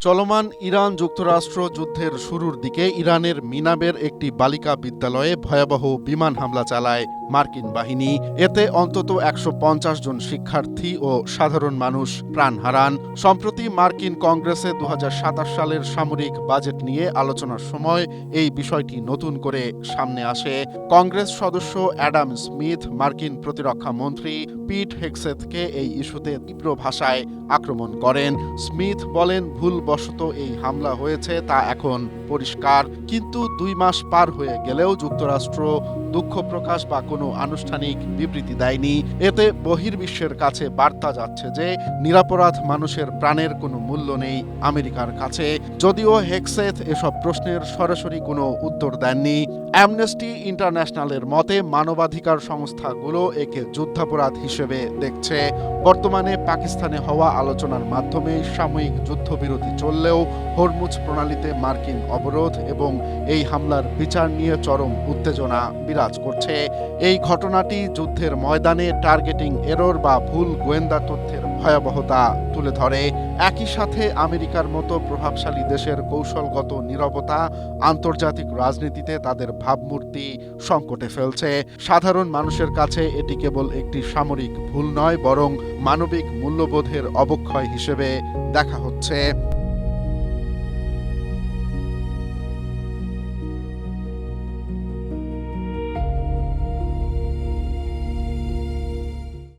চলমান ইরান যুক্তরাষ্ট্র যুদ্ধের শুরুর দিকে ইরানের মিনাবের একটি বালিকা বিদ্যালয়ে ভয়াবহ বিমান হামলা চালায় মার্কিন বাহিনী। এতে অন্তত ১৫০ জন শিক্ষার্থী ও সাধারণ মানুষ প্রাণ হারান। সম্প্রতি মার্কিন কংগ্রেসে ২০২৭ সালের সামরিক বাজেট নিয়ে আলোচনার সময় এই বিষয়টি নতুন করে সামনে আসে। কংগ্রেস সদস্য অ্যাডাম স্মিথ মার্কিন প্রতিরক্ষা মন্ত্রী পিট হেগসেথকে এই ইস্যুতে তীব্র ভাষায় আক্রমণ করেন। স্মিথ বলেন, ভুলবশত এই হামলা হয়েছে তা এখন পরিষ্কার, কিন্তু ২ মাস পার হয়ে গেলেও যুক্তরাষ্ট্র দুঃখ প্রকাশ বা কোনো আনুষ্ঠানিক বিবৃতি দেয়নি। এতে বহির্বিশ্বের কাছে বার্তা যাচ্ছে যে নিরপরাধ মানুষের প্রাণের কোনো মূল্য নেই আমেরিকার কাছে। যদিও হেগসেথ এসব প্রশ্নের সরাসরি কোনো উত্তর দেননি। অ্যামনেস্টি ইন্টারন্যাশনালের মতে মানবাধিকার সংস্থাগুলো একে যুদ্ধাপরাধ হিসেবে দেখছে। বর্তমানে পাকিস্তানে হওয়া আলোচনার মাধ্যমে সাময়িক যুদ্ধবিরতি চললেও হরমুজ প্রণালীতে মার্কিন অবরোধ এবং এই হামলার বিচার নিয়ে চরম উত্তেজনা বিরাজ করছে। এই ঘটনাটি যুদ্ধের ময়দানে টার্গেটিং এরর বা ভুল গোয়েন্দা তথ্যের ভয়াবহতা তুলে ধরে। একই সাথে আমেরিকার মতো প্রভাবশালী দেশের কৌশলগত নীরবতা আন্তর্জাতিক রাজনীতিতে তাদের ভাবমূর্তি সংকটে ফেলছে। সাধারণ মানুষের কাছে এটি কেবল একটি সামরিক ভুল নয়, বরং মানবিক মূল্যবোধের অবক্ষয় হিসেবে দেখা হচ্ছে।